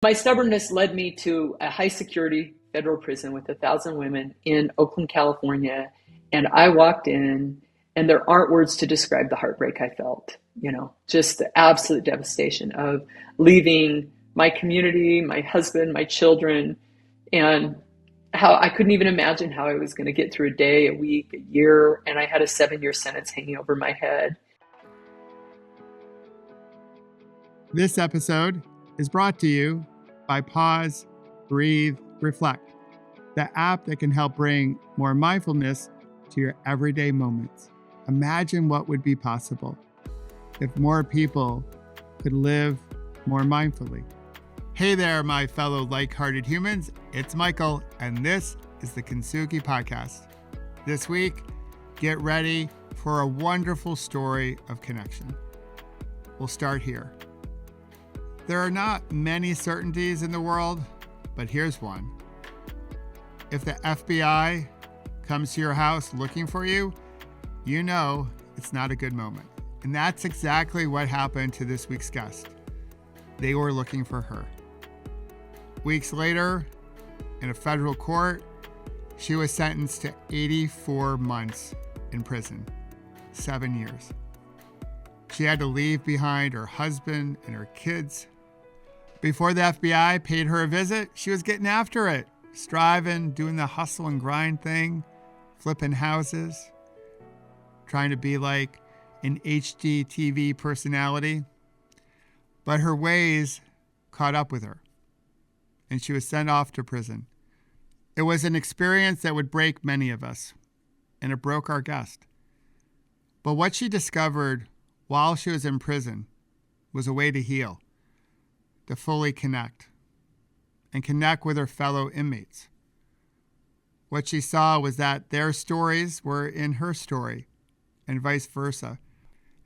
My stubbornness led me to a high security federal prison with 1,000 women in Oakland, California. And I walked in, and there aren't words to describe the heartbreak I felt, just the absolute devastation of leaving my community, my husband, my children, and how I couldn't even imagine how I was going to get through a day, a week, a year. And I had a 7-year sentence hanging over my head. This episode is brought to you by Pause, Breathe, Reflect, the app that can help bring more mindfulness to your everyday moments. Imagine what would be possible if more people could live more mindfully. Hey there, my fellow like-hearted humans. It's Michael, and this is the Kintsugi Podcast. This week, get ready for a wonderful story of connection. We'll start here. There are not many certainties in the world, but here's one. If the FBI comes to your house looking for you, you know it's not a good moment. And that's exactly what happened to this week's guest. They were looking for her. Weeks later, in a federal court, she was sentenced to 84 months in prison, 7 years. She had to leave behind her husband and her kids. Before the FBI paid her a visit, she was getting after it, striving, doing the hustle and grind thing, flipping houses, trying to be like an HGTV personality. But her ways caught up with her, and she was sent off to prison. It was an experience that would break many of us, and it broke our guest. But what she discovered while she was in prison was a way to heal, to fully connect, and connect with her fellow inmates. What she saw was that their stories were in her story, and vice versa.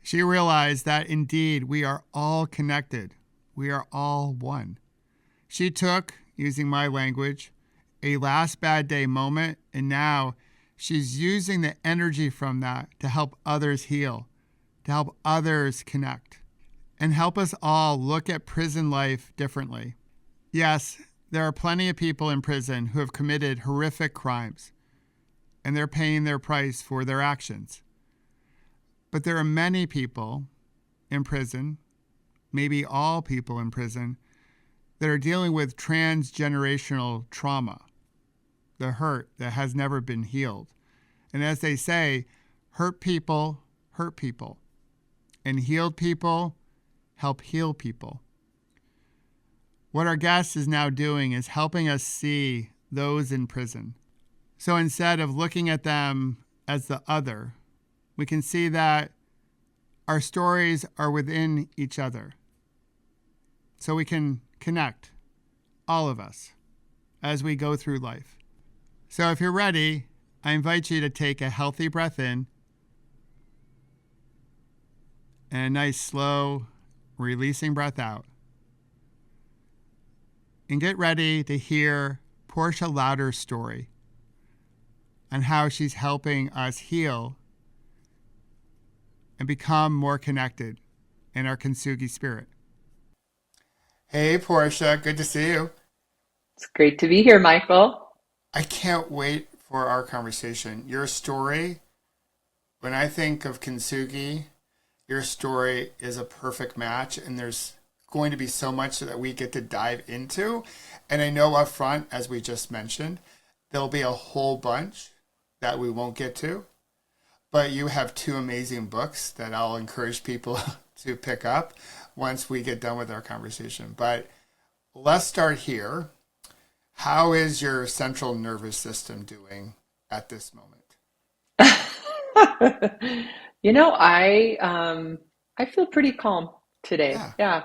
She realized that indeed we are all connected. We are all one. She took, using my language, a last bad day moment, and now she's using the energy from that to help others heal, to help others connect, and help us all look at prison life differently. Yes, there are plenty of people in prison who have committed horrific crimes, and they're paying their price for their actions. But there are many people in prison, maybe all people in prison, that are dealing with transgenerational trauma, the hurt that has never been healed. And as they say, hurt people, and healed people help heal people. What our guest is now doing is helping us see those in prison. So instead of looking at them as the other, we can see that our stories are within each other. So we can connect, all of us, as we go through life. So if you're ready, I invite you to take a healthy breath in and a nice slow releasing breath out. And get ready to hear Portia Louder's story on how she's helping us heal and become more connected in our Kintsugi spirit. Hey, Portia, good to see you. It's great to be here, Michael. I can't wait for our conversation. Your story, when I think of Kintsugi, your story is a perfect match, and there's going to be so much that we get to dive into. And I know up front, as we just mentioned, there'll be a whole bunch that we won't get to. But you have 2 amazing books that I'll encourage people to pick up once we get done with our conversation. But let's start here. How is your central nervous system doing at this moment? I feel pretty calm today. Yeah.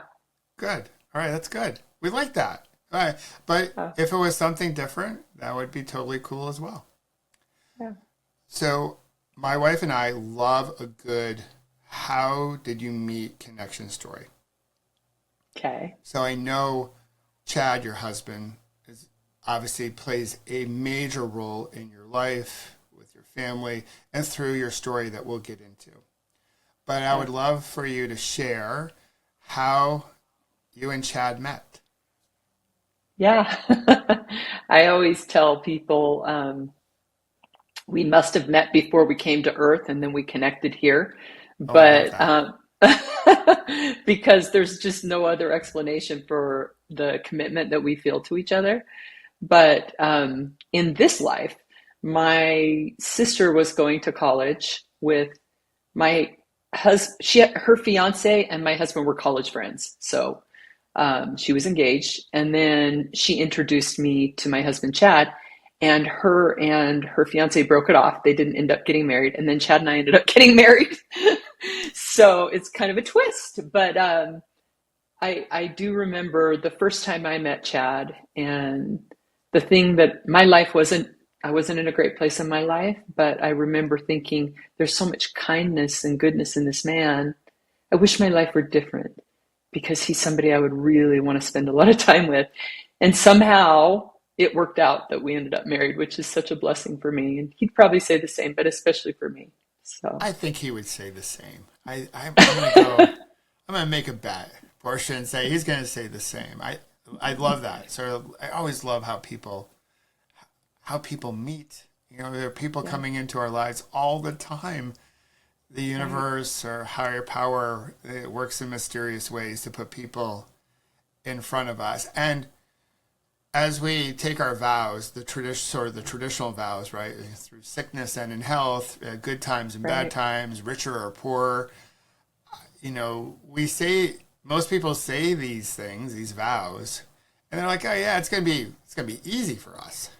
Good. All right, that's good. We like that. All right. But if it was something different, that would be totally cool as well. Yeah. So my wife and I love a good how did you meet connection story. Okay. So I know Chad, your husband, obviously plays a major role in your life, with your family, and through your story that we'll get into. But I would love for you to share how you and Chad met. Yeah. I always tell people we must have met before we came to Earth and then we connected here. Oh, I love But that. because there's just no other explanation for the commitment that we feel to each other. But in this life, my sister was going to college with my husband. Her fiance and my husband were college friends. So she was engaged. And then she introduced me to my husband, Chad. And her fiance broke it off. They didn't end up getting married. And then Chad and I ended up getting married. So it's kind of a twist. But I do remember the first time I met Chad, and the thing that my life wasn't, I wasn't in a great place in my life, but I remember thinking, there's so much kindness and goodness in this man. I wish my life were different because he's somebody I would really want to spend a lot of time with. And somehow it worked out that we ended up married, which is such a blessing for me. And he'd probably say the same, but especially for me. So, I think he would say the same. I'm gonna go. I'm gonna make a bet, Portia, and say he's gonna say the same. I love that. So I always love how people meet. You know, there are people yeah, coming into our lives all the time. The right, universe or higher power, it works in mysterious ways to put people in front of us. And as we take our vows, the traditional vows, right, through sickness and in health, good times and bad right. times, richer or poorer, you know, most people say these things, these vows, and they're like, oh yeah, it's gonna be easy for us,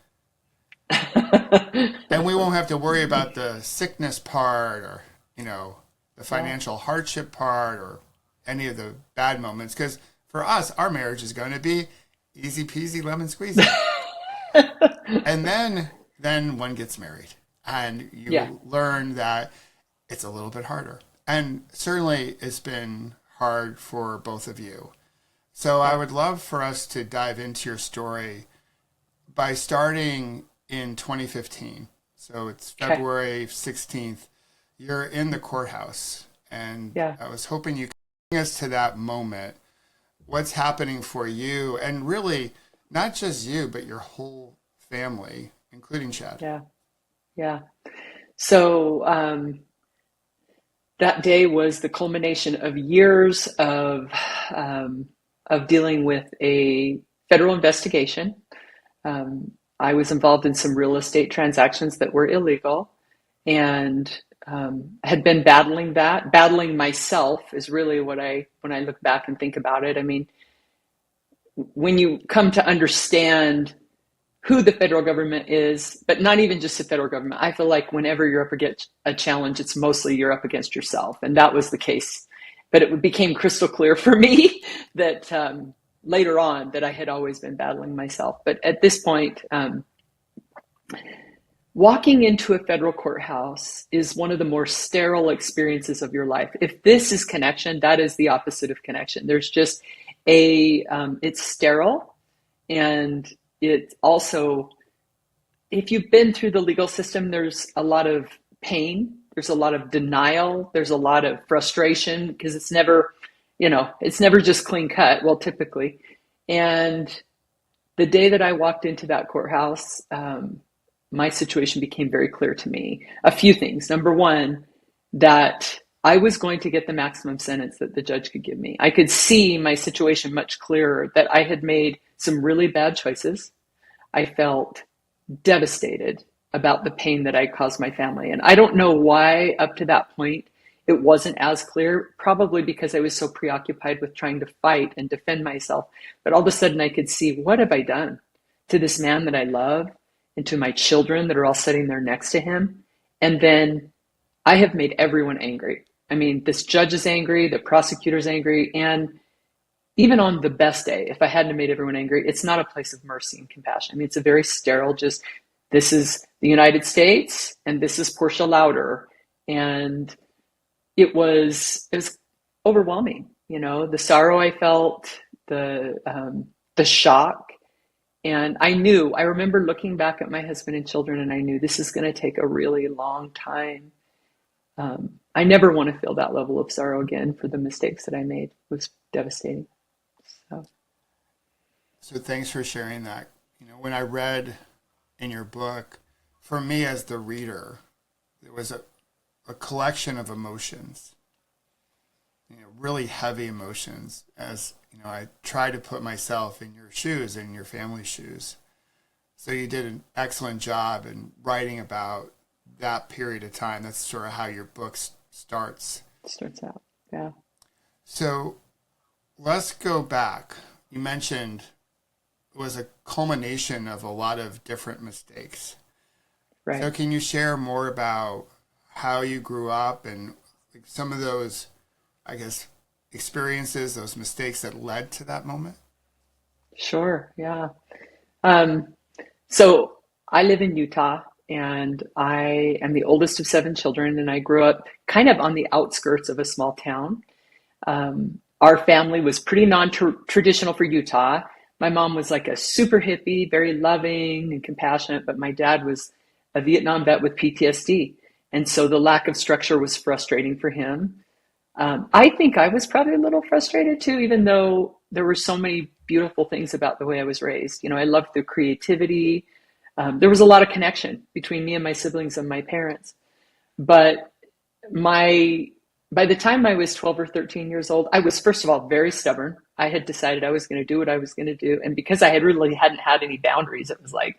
and we won't have to worry about the sickness part or the Yeah. financial hardship part or any of the bad moments, because for us, our marriage is going to be easy peasy lemon squeezy. And then one gets married and Yeah. you learn that it's a little bit harder. And certainly it's been hard for both of you. So I Yeah. would love for us to dive into your story by starting in 2015. So it's Okay. February 16th. You're in the courthouse. And Yeah. I was hoping you could bring us to that moment. What's happening for you? And really, not just you, but your whole family, including Chad. Yeah. Yeah. So that day was the culmination of years um, of dealing with a federal investigation. Um, I was involved in some real estate transactions that were illegal, and had been battling that. Battling myself is really what when I look back and think about it. I mean, when you come to understand who the federal government is, but not even just the federal government. I feel like whenever you're up against a challenge, it's mostly you're up against yourself. And that was the case. But it became crystal clear for me that later on that I had always been battling myself. But at this point, walking into a federal courthouse is one of the more sterile experiences of your life. If this is connection, that is the opposite of connection. There's just it's sterile, and it also, if you've been through the legal system, there's a lot of pain, there's a lot of denial, there's a lot of frustration because it's never just clean cut, well, typically. And the day that I walked into that courthouse, my situation became very clear to me. A few things. Number one, that I was going to get the maximum sentence that the judge could give me. I could see my situation much clearer, that I had made some really bad choices. I felt devastated about the pain that I caused my family. And I don't know why up to that point it wasn't as clear, probably because I was so preoccupied with trying to fight and defend myself. But all of a sudden I could see, what have I done to this man that I love and to my children that are all sitting there next to him? And then I have made everyone angry. I mean, this judge is angry, the prosecutor's angry, and even on the best day, if I hadn't made everyone angry, it's not a place of mercy and compassion. I mean, it's a very sterile, just this is the United States and this is Portia Louder. And it was overwhelming, the sorrow I felt, the shock. And I remember looking back at my husband and children, and I knew this is going to take a really long time. I never want to feel that level of sorrow again for the mistakes that I made. It was devastating. So, So thanks for sharing that. When I read in your book, for me as the reader, there was a collection of emotions, really heavy emotions, as I try to put myself in your shoes, in your family's shoes. So you did an excellent job in writing about that period of time. That's sort of how your book starts. Starts out, yeah. So let's go back. You mentioned it was a culmination of a lot of different mistakes. Right. So can you share more about how you grew up and some of those, I guess, experiences, those mistakes that led to that moment? Sure, yeah. So I live in Utah, and I am the oldest of 7 children, and I grew up kind of on the outskirts of a small town. Our family was pretty non-traditional for Utah. My mom was like a super hippie, very loving and compassionate, but my dad was a Vietnam vet with PTSD. And so the lack of structure was frustrating for him. I think I was probably a little frustrated too, even though there were so many beautiful things about the way I was raised. I loved the creativity. There was a lot of connection between me and my siblings and my parents. But by the time I was 12 or 13 years old, I was, first of all, very stubborn. I had decided I was going to do what I was going to do. And because I really hadn't had any boundaries, it was like,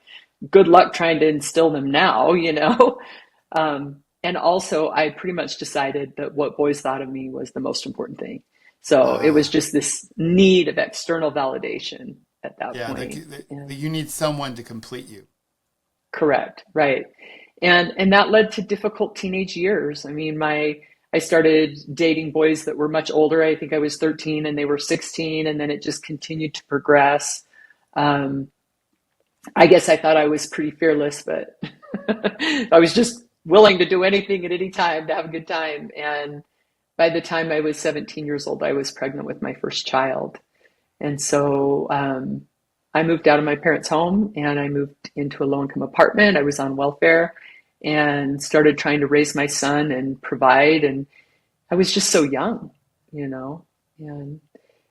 good luck trying to instill them now, And also, I pretty much decided that what boys thought of me was the most important thing. So it was just this need of external validation at that point. You need someone to complete you. Correct, right. And that led to difficult teenage years. I mean, I started dating boys that were much older. I think I was 13 and they were 16, and then it just continued to progress. I guess I thought I was pretty fearless, but I was just willing to do anything at any time to have a good time. And by the time I was 17 years old, I was pregnant with my first child. And so I moved out of my parents' home and I moved into a low-income apartment. I was on welfare and started trying to raise my son and provide. And I was just so young, and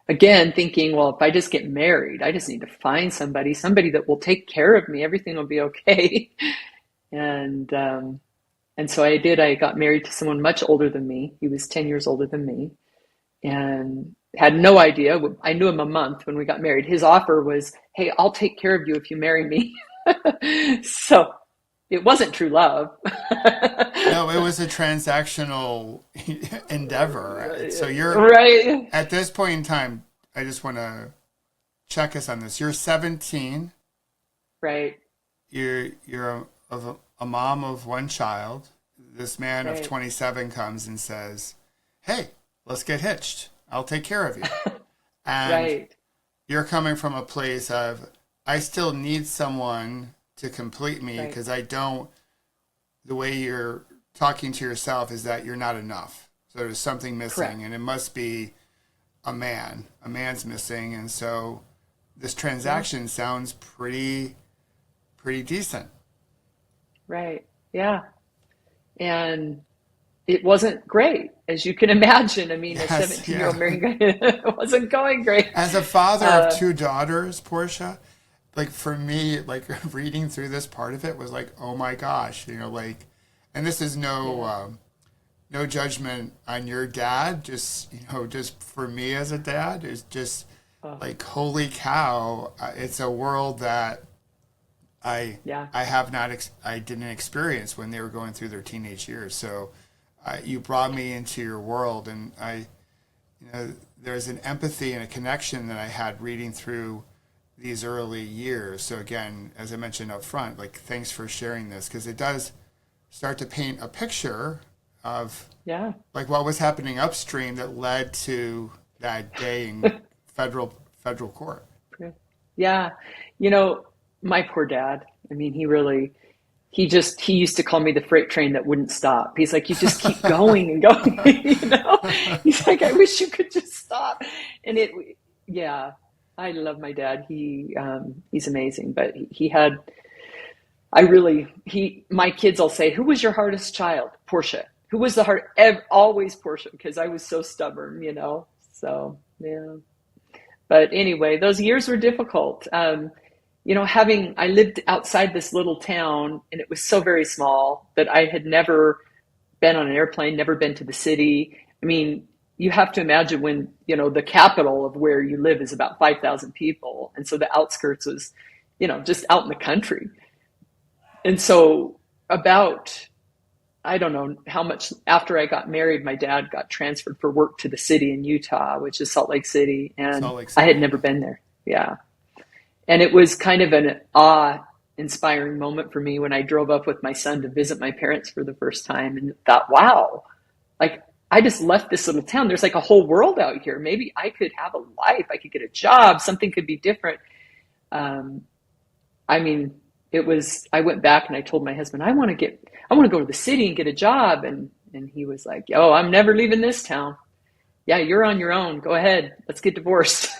again, thinking, well, if I just get married, I just need to find somebody that will take care of me. Everything will be okay. And so I did. I got married to someone much older than me. He was 10 years older than me, and had no idea. I knew him a month when we got married. His offer was, hey, I'll take care of you if you marry me. So it wasn't true love. No, it was a transactional endeavor. So you're right at this point in time. I just want to check us on this. You're 17. Right. You're a mom of one child. This man right. of 27 comes and says, hey, let's get hitched. I'll take care of you. And right. You're coming from a place of, I still need someone to complete me because I don't, the way you're talking to yourself is that you're not enough. So there's something missing. Correct. And it must be a man's missing. And so this transaction sounds pretty decent. Right. Yeah. And it wasn't great, as you can imagine. I mean, a 17-year-old married guy, it wasn't going great. As a father of 2 daughters, Portia, like for me, like reading through this part of it was like, oh my gosh, and this is no judgment on your dad, just for me as a dad, is just like, holy cow, it's a world that I didn't experience when they were going through their teenage years. So you brought me into your world, and there's an empathy and a connection that I had reading through these early years. So again, as I mentioned up front, like, thanks for sharing this, because it does start to paint a picture of like what was happening upstream that led to that day in federal court. Yeah. My poor dad, I mean, he used to call me the freight train that wouldn't stop. He's like, you just keep going and going, He's like, I wish you could just stop. And I love my dad. He's amazing, but my kids will say, who was your hardest child? Portia. Who was always Portia, because I was so stubborn, So, yeah. But anyway, those years were difficult. I lived outside this little town, and it was so very small that I had never been on an airplane, never been to the city. I mean, you have to imagine when, the capital of where you live is about 5,000 people. And so the outskirts was, just out in the country. And so I don't know how much after I got married, my dad got transferred for work to the city in Utah, which is Salt Lake City. And I had never been there. Yeah. And it was kind of an awe-inspiring moment for me when I drove up with my son to visit my parents for the first time and thought, wow, like I just left this little town. There's like a whole world out here. Maybe I could have a life. I could get a job. Something could be different. I went back and I told my husband, I want to go to the city and get a job. And he was like, oh, I'm never leaving this town. Yeah, you're on your own. Go ahead. Let's get divorced.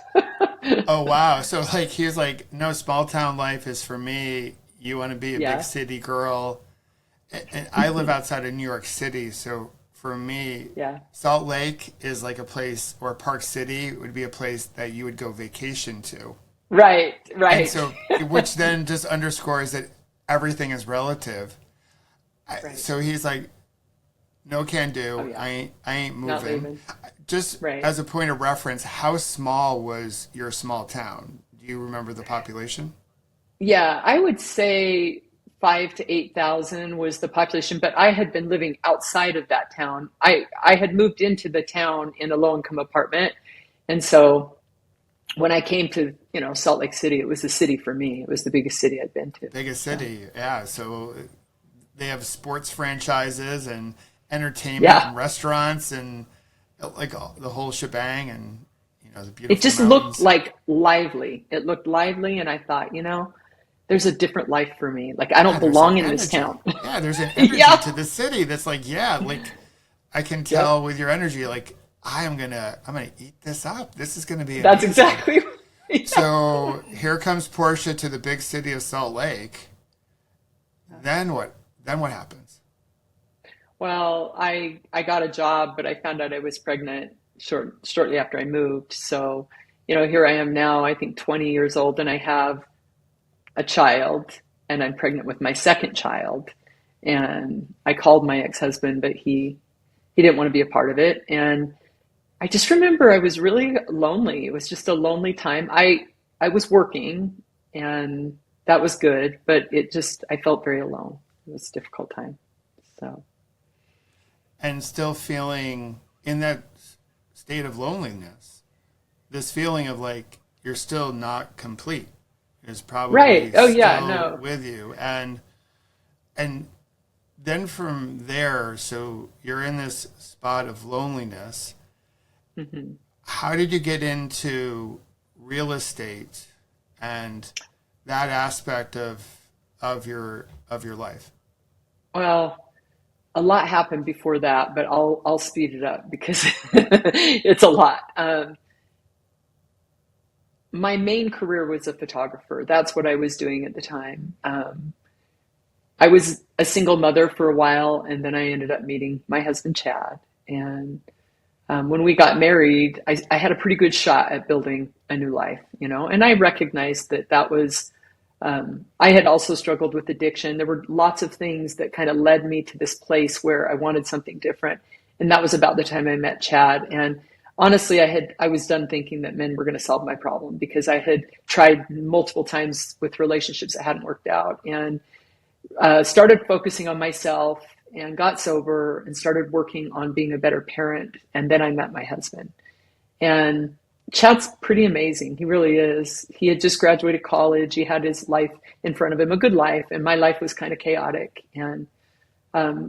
Oh, wow. So like, he was like, no, small town life is for me. You want to be a big city girl. And I live outside of New York City. So for me, Salt Lake is like a place, or Park City would be a place that you would go vacation to. Right. And so, which then just underscores that everything is relative. Right. So he's like, no can do. Oh, yeah. I ain't moving. Just as a point of reference, how small was your small town? Do you remember the population? Yeah, I would say 5,000 to 8,000 was the population, but I had been living outside of that town. I had moved into the town in a low-income apartment. And so when I came to, Salt Lake City, it was the city for me. It was the biggest city I'd been to. Biggest city, yeah. So they have sports franchises and entertainment and restaurants and like the whole shebang, and the beautiful it just mountains. Looked like lively. It looked lively, and I thought, there's a different life for me. Like I don't belong in this town. Yeah, there's an energy to the city that's like, like I can tell with your energy, like I'm gonna eat this up. This is gonna be amazing. That's exactly. So here comes Portia to the big city of Salt Lake. Then what? Then what happens? Well, I got a job, but I found out I was pregnant shortly after I moved. So, here I am now, I think 20 years old, and I have a child, and I'm pregnant with my second child. And I called my ex-husband, but he didn't want to be a part of it. And I just remember I was really lonely. It was just a lonely time. I was working, and that was good, but I felt very alone. It was a difficult time. So. And still feeling in that state of loneliness, this feeling of like you're still not complete is probably still with you. And then from there, so you're in this spot of loneliness. Mm-hmm. How did you get into real estate and that aspect of your life? Well, a lot happened before that, but I'll speed it up because it's a lot. My main career was a photographer. That's what I was doing at the time. I was a single mother for a while, and then I ended up meeting my husband, Chad. And when we got married, I had a pretty good shot at building a new life, and I recognized that was, I had also struggled with addiction. There were lots of things that kind of led me to this place where I wanted something different. And that was about the time I met Chad. And honestly, I was done thinking that men were going to solve my problem because I had tried multiple times with relationships that hadn't worked out, and started focusing on myself and got sober and started working on being a better parent. And then I met my husband. And Chad's pretty amazing. He really is. He had just graduated college. He had his life in front of him, a good life. And my life was kind of chaotic. And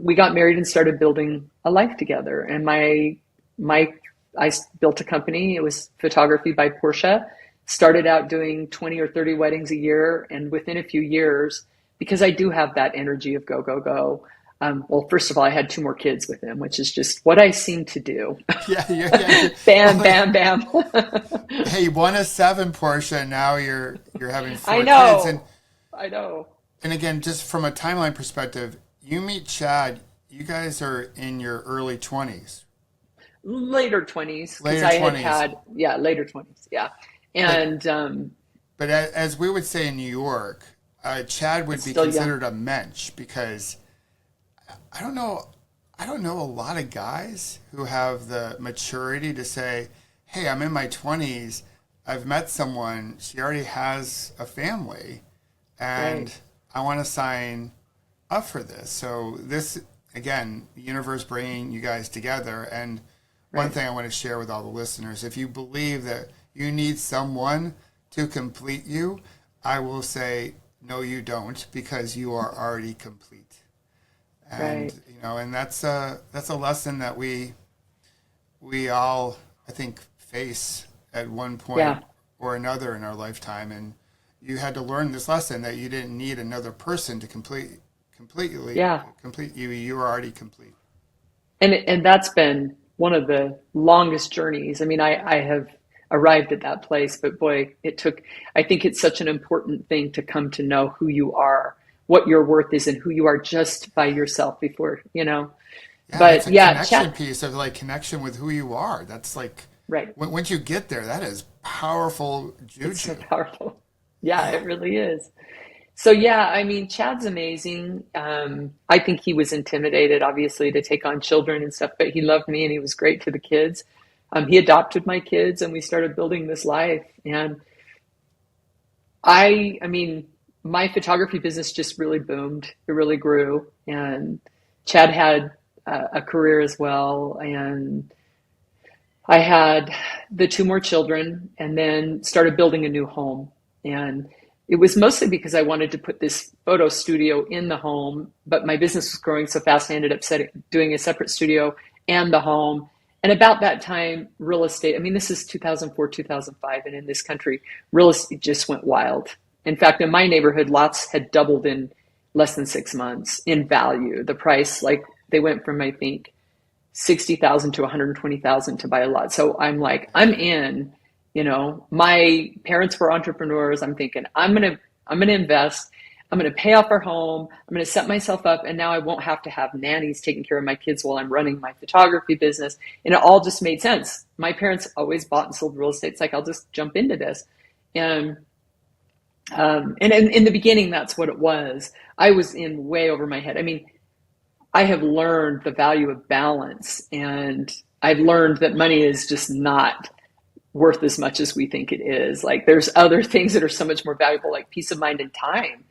we got married and started building a life together. And I built a company. It was Photography by Portia. Started out doing 20 or 30 weddings a year. And within a few years, because I do have that energy of go, go, go. Well, first of all, I had 2 more kids with him, which is just what I seem to do. Yeah. Bam, bam, bam. Hey, 1 of 7, Portia. Now you're having 4 kids. I know. And again, just from a timeline perspective, you meet Chad. You guys are in your early 20s. Later 20s. Later 20s. Later 20s. Yeah. And but as we would say in New York, Chad would be considered a mensch because I don't know. I don't know a lot of guys who have the maturity to say, "Hey, I'm in my 20s. I've met someone. She already has a family, and I want to sign up for this." So this, again, the universe bringing you guys together. And one thing I want to share with all the listeners: if you believe that you need someone to complete you, I will say, no, you don't, because you are already complete. And and that's a lesson that we all, I think, face at one point or another in our lifetime. And you had to learn this lesson that you didn't need another person to complete you. You were already complete. And that's been one of the longest journeys. I mean, I have arrived at that place, but boy, I think it's such an important thing to come to know who you are, what your worth is, and who you are just by yourself before, but it's a connection piece of like connection with who you are. That's like, once you get there, that is powerful juju. It's so powerful. Yeah, it really is. So I mean, Chad's amazing. I think he was intimidated, obviously, to take on children and stuff, but he loved me and he was great to the kids. He adopted my kids and we started building this life. And I mean, my photography business just really boomed. It really grew. And Chad had a career as well. And I had the 2 more children and then started building a new home. And it was mostly because I wanted to put this photo studio in the home, but my business was growing so fast, I ended up doing a separate studio and the home. And about that time, real estate, I mean, this is 2004, 2005, and in this country, real estate just went wild. In fact, in my neighborhood, lots had doubled in less than 6 months in value. The price, like, they went from, I think, $60,000 to $120,000 to buy a lot. So I'm like, I'm in. My parents were entrepreneurs. I'm thinking, I'm gonna invest. I'm gonna pay off our home. I'm gonna set myself up, and now I won't have to have nannies taking care of my kids while I'm running my photography business. And it all just made sense. My parents always bought and sold real estate. It's like, I'll just jump into this. And in the beginning, that's what it was. I was in way over my head. I mean, I have learned the value of balance, and I've learned that money is just not worth as much as we think it is. Like, there's other things that are so much more valuable, like peace of mind and time.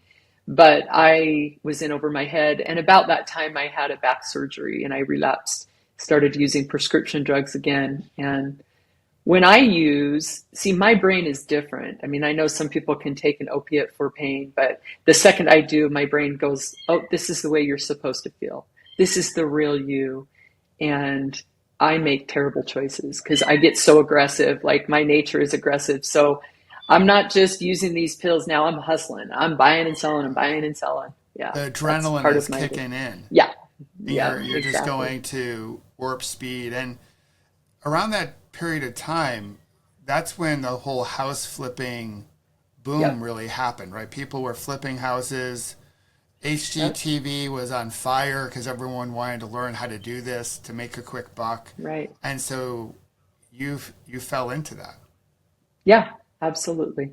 But I was in over my head. And about that time, I had a back surgery and I relapsed, started using prescription drugs again. And when I my brain is different. I mean, I know some people can take an opiate for pain, but the second I do, my brain goes, oh, this is the way you're supposed to feel. This is the real you. And I make terrible choices because I get so aggressive. Like, my nature is aggressive. So I'm not just using these pills now. I'm hustling. I'm buying and selling. Yeah. The adrenaline is kicking in. Yeah. You're exactly. Just going to warp speed. And around that period of time, that's when the whole house flipping boom really happened, right? People were flipping houses. HGTV was on fire because everyone wanted to learn how to do this to make a quick buck. Right. And so you fell into that. Yeah, absolutely.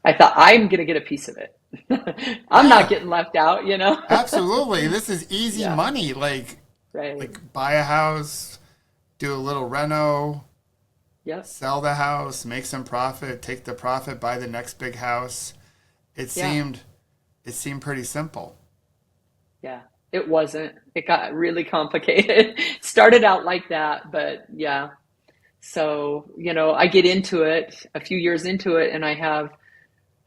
I thought, I'm going to get a piece of it. I'm not getting left out, Absolutely. This is easy money. Like buy a house, do a little reno, sell the house, make some profit, take the profit, buy the next big house. It seemed pretty simple. Yeah, it wasn't. It got really complicated. Started out like that, but So, I get into it, a few years into it, and I have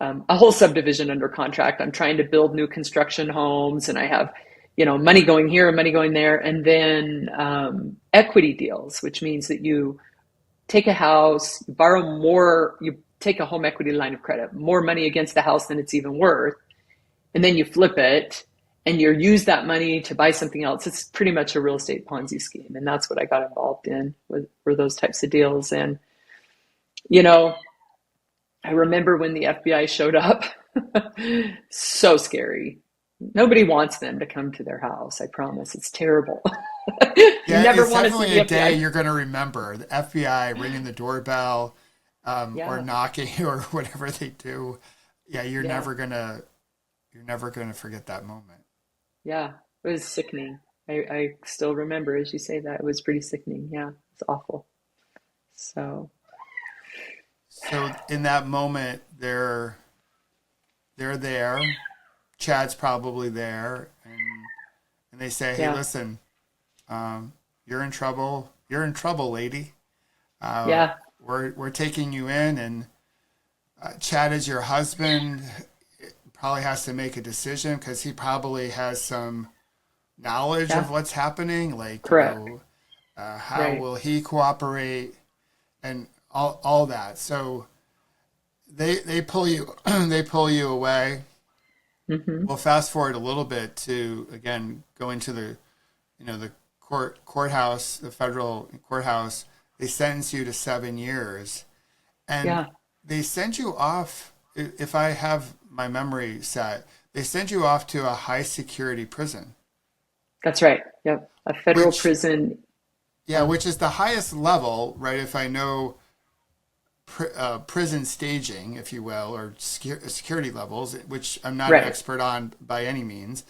a whole subdivision under contract. I'm trying to build new construction homes, and I have, money going here and money going there. And then equity deals, which means that you take a house, you borrow more, you take a home equity line of credit, more money against the house than it's even worth. And then you flip it and you use that money to buy something else. It's pretty much a real estate Ponzi scheme. And that's what I got involved in, were those types of deals. And, I remember when the FBI showed up, so scary. Nobody wants them to come to their house. I promise. It's terrible. Yeah, never it's definitely a day you're going to remember. The FBI ringing the doorbell or Yeah. knocking or whatever they do. Yeah, Yeah. you're never gonna forget that moment. Yeah. It was sickening. I still remember as you say that. It was pretty sickening. Yeah. It's awful. So, So in that moment, they're there. Chad's probably there, and they say, "Hey, yeah. listen, you're in trouble. You're in trouble, lady. Uh, Yeah. we're taking you in, and Chad is your husband. Probably has to make a decision because he probably has some knowledge of Yeah. what's happening. Like, Correct. how Right. will he cooperate, and all that. So they pull you they pull you away. Mm-hmm. We'll fast forward a little bit to again go into the the courthouse, the federal courthouse. They sentence you to 7 years, and Yeah. they send you off. If I have my memory set, they send you off to a high security prison, That's right. Yep. A federal which prison. yeah, which is the highest level, right? If I know prison staging, if you will, or security levels, which I'm not an Right. expert on by any means,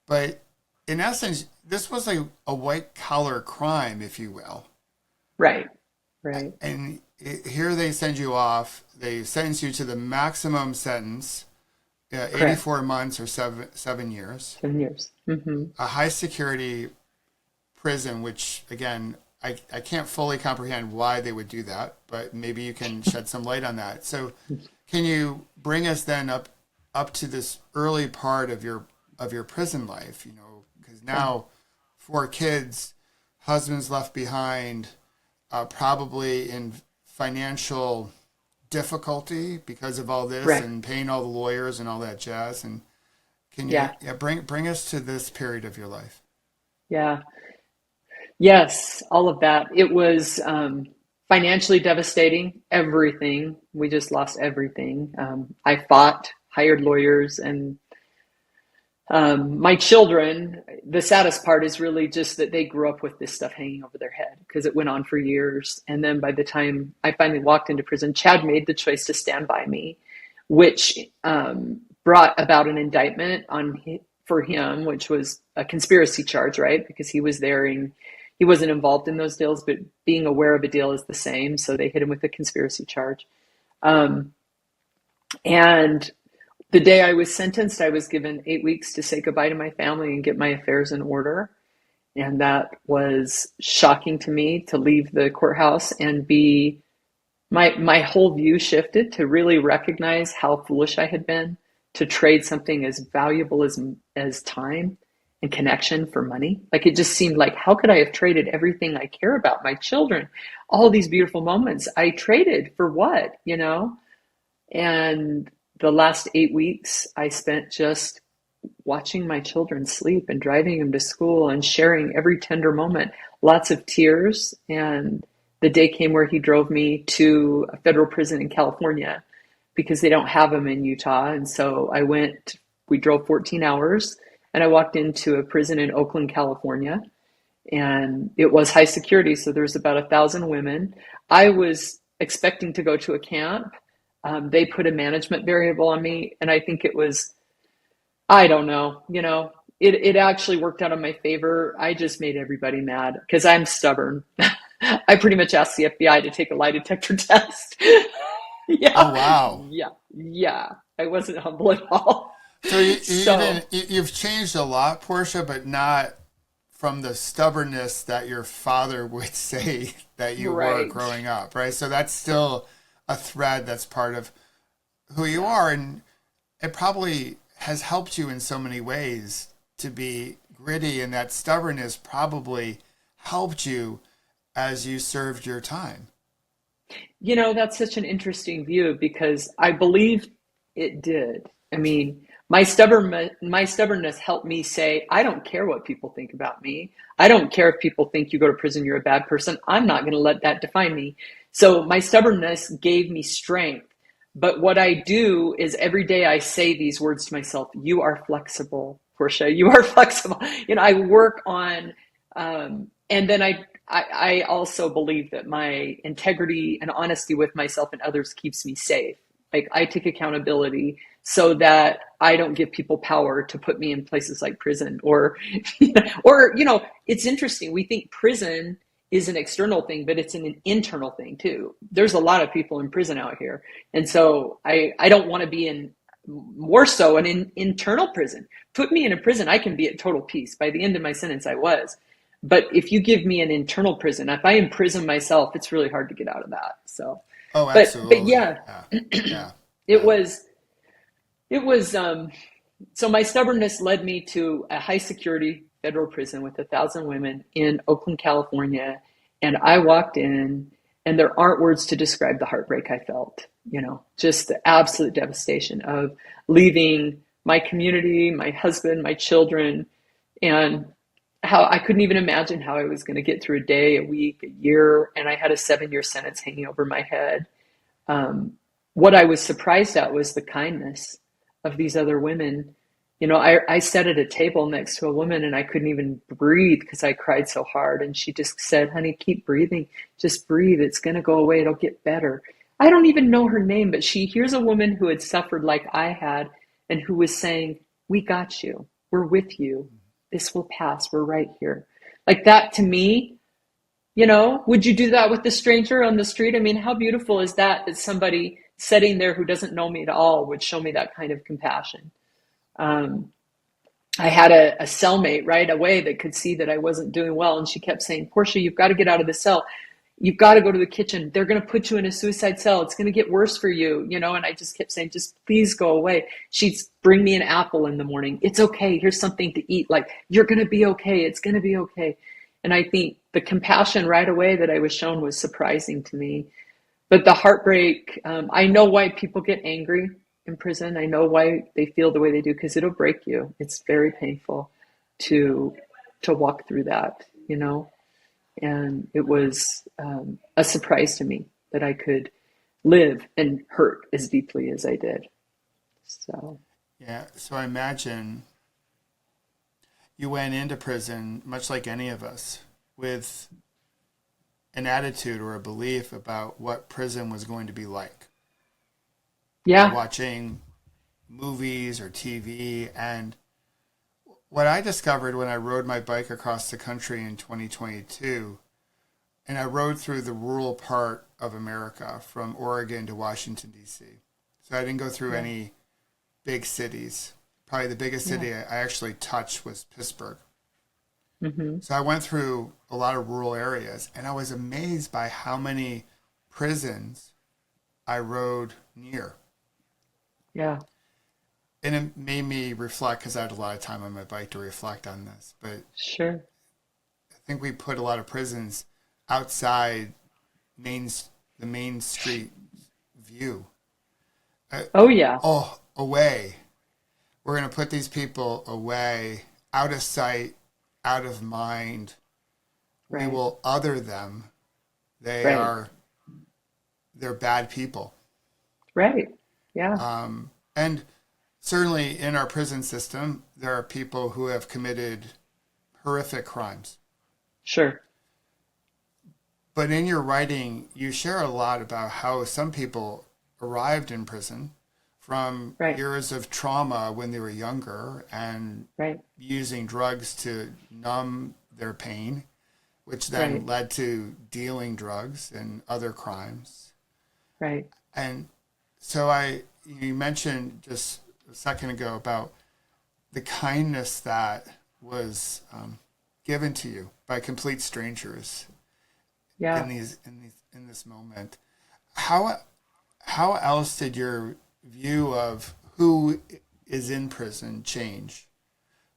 but in essence, this was a white collar crime, if you will. Right. Right. And here they send you off. They sentence you to the maximum sentence, Correct. 84 months or 7 years, 7 years. Mm-hmm. a high security prison, which again, I can't fully comprehend why they would do that, but maybe you can shed some light on that. So can you bring us then up to this early part of your prison life, because Yeah. now 4 kids, husbands left behind, probably in financial difficulty because of all this Right. and paying all the lawyers and all that jazz. And can you Yeah. bring us to this period of your life? Yeah. Yes. All of that. It was financially devastating. Everything. We just lost everything. I fought, hired lawyers, and my children, the saddest part is really just that they grew up with this stuff hanging over their head because it went on for years. And then by the time I finally walked into prison, Chad made the choice to stand by me, which brought about an indictment for him, which was a conspiracy charge, right? Because he was there and he wasn't involved in those deals, but being aware of a deal is the same. So they hit him with a conspiracy charge. Um, and the day I was sentenced, I was given 8 weeks to say goodbye to my family and get my affairs in order. And that was shocking to me to leave the courthouse and be my whole view shifted to really recognize how foolish I had been to trade something as valuable as time and connection for money. Like it just seemed like how could I have traded everything I care about, my children, all these beautiful moments I traded for what? And the last 8 weeks I spent just watching my children sleep and driving them to school and sharing every tender moment, lots of tears. And the day came where he drove me to a federal prison in California because they don't have them in Utah. And so we drove 14 hours and I walked into a prison in Oakland, California. And it was high security. So there was about 1,000 women. I was expecting to go to a camp. They put a management variable on me. And I think it was, I don't know, it actually worked out in my favor. I just made everybody mad because I'm stubborn. I pretty much asked the FBI to take a lie detector test. Oh Yeah, wow! yeah, yeah. I wasn't humble at all. So you So, didn't you've changed a lot, Portia, but not from the stubbornness that your father would say that you were right. growing up, right? So that's still a thread that's part of who you Yeah. are, and it probably has helped you in so many ways to be gritty, and that stubbornness probably helped you as you served your time. That's such an interesting view because I believe it did. I mean, my stubbornness helped me say, I don't care what people think about me. I don't care if people think you go to prison, you're a bad person. I'm not going to let that define me. So my stubbornness gave me strength. But what I do is every day I say these words to myself, you are flexible, Portia, you are flexible. I work on, and then I also believe that my integrity and honesty with myself and others keeps me safe. Like I take accountability so that I don't give people power to put me in places like prison or, or, it's interesting. We think prison is an external thing, but it's an internal thing too. There's a lot of people in prison out here. And so I don't want to be in more so an internal prison. Put me in a prison, I can be at total peace. By the end of my sentence, I was. But if you give me an internal prison, if I imprison myself, it's really hard to get out of that. So, Oh, but absolutely. yeah, Yeah. Yeah. it Yeah. was, it was, so my stubbornness led me to a high security federal prison with 1,000 women in Oakland, California. And I walked in, and there aren't words to describe the heartbreak I felt, just the absolute devastation of leaving my community, my husband, my children, and how I couldn't even imagine how I was going to get through a day, a week, a year, and I had a 7-year sentence hanging over my head. What I was surprised at was the kindness of these other women. I sat at a table next to a woman and I couldn't even breathe because I cried so hard. And she just said, honey, keep breathing. Just breathe. It's going to go away. It'll get better. I don't even know her name, but here's a woman who had suffered like I had and who was saying, we got you. We're with you. This will pass. We're right here. Like that to me, would you do that with a stranger on the street? I mean, how beautiful is that somebody sitting there who doesn't know me at all would show me that kind of compassion. I had a cellmate right away that could see that I wasn't doing well. And she kept saying, Portia, you've got to get out of the cell. You've got to go to the kitchen. They're going to put you in a suicide cell. It's going to get worse for you, and I just kept saying, just please go away. She'd bring me an apple in the morning. It's okay. Here's something to eat. Like, you're going to be okay. It's going to be okay. And I think the compassion right away that I was shown was surprising to me. But the heartbreak, I know why people get angry in prison. I know why they feel the way they do, because it'll break you. It's very painful to walk through that, and it was a surprise to me that I could live and hurt as deeply as I did. So Yeah. So I imagine you went into prison, much like any of us, with an attitude or a belief about what prison was going to be like. yeah, Watching movies or TV. And what I discovered when I rode my bike across the country in 2022, and I rode through the rural part of America from Oregon to Washington, D.C. So I didn't go through any big cities. Probably the biggest city I actually touched was Pittsburgh. mm-hmm. So I went through a lot of rural areas, and I was amazed by how many prisons I rode near. Yeah, And it made me reflect, because I had a lot of time on my bike to reflect on this. But sure. I think we put a lot of prisons outside the main street view. Oh yeah, Away. We're going to put these people away, out of sight, out of mind. right. We will other them. Right. They're bad people. Right. Yeah. And certainly in our prison system, there are people who have committed horrific crimes. Sure. But in your writing, you share a lot about how some people arrived in prison from Right. years of trauma when they were younger and Right. using drugs to numb their pain, which then Right. led to dealing drugs and other crimes. Right. And so you mentioned just a second ago about the kindness that was given to you by complete strangers Yeah. in this moment. How else did your view of who is in prison change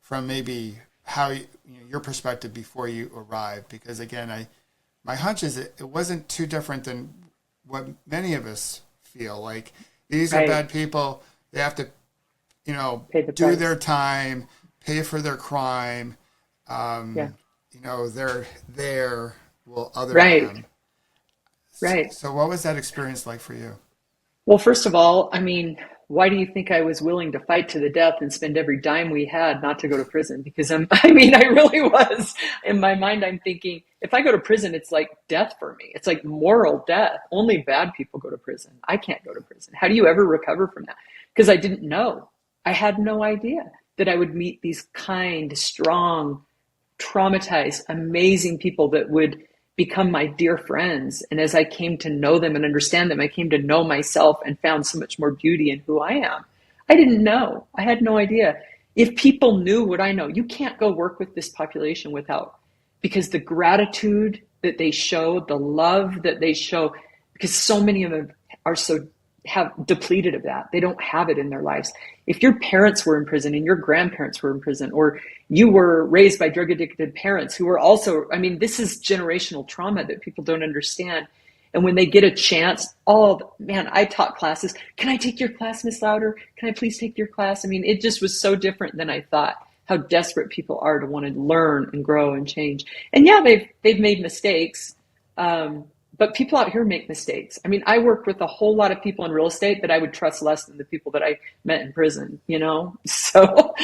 from maybe how your perspective before you arrived? Because again, my hunch is it wasn't too different than what many of us feel like. These are Right. bad people. They have to, Pay the do price. their time, pay for their crime. Yeah. They're there. Will other Right. them. Right. So what was that experience like for you? Well, first of all, I mean, why do you think I was willing to fight to the death and spend every dime we had not to go to prison? Because I really was. In my mind, I'm thinking, if I go to prison, it's like death for me. It's like moral death. Only bad people go to prison. I can't go to prison. How do you ever recover from that? Because I didn't know. I had no idea that I would meet these kind, strong, traumatized, amazing people that would become my dear friends. And as I came to know them and understand them, I came to know myself and found so much more beauty in who I am. I didn't know. I had no idea. If people knew what I know, you can't go work with this population without, because the gratitude that they show, the love that they show, because so many of them are so have depleted of that. They don't have it in their lives. If your parents were in prison and your grandparents were in prison, or you were raised by drug addicted parents who were also, this is generational trauma that people don't understand. And when they get a chance, I taught classes. Can I take your class, Miss Louder? Can I please take your class? It just was so different than I thought, how desperate people are to want to learn and grow and change. And yeah, they've made mistakes. But people out here make mistakes. I worked with a whole lot of people in real estate that I would trust less than the people that I met in prison, So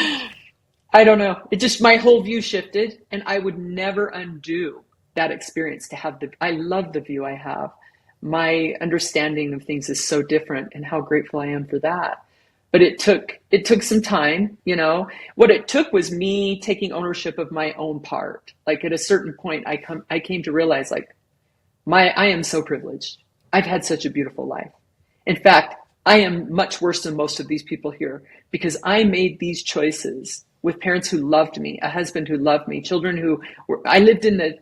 I don't know. It just, my whole view shifted, and I would never undo that experience to have I love the view I have. My understanding of things is so different, and how grateful I am for that. But it took some time, What it took was me taking ownership of my own part. Like at a certain point, I came to realize, like, I am so privileged. I've had such a beautiful life. In fact, I am much worse than most of these people here, because I made these choices with parents who loved me, a husband who loved me, children I lived in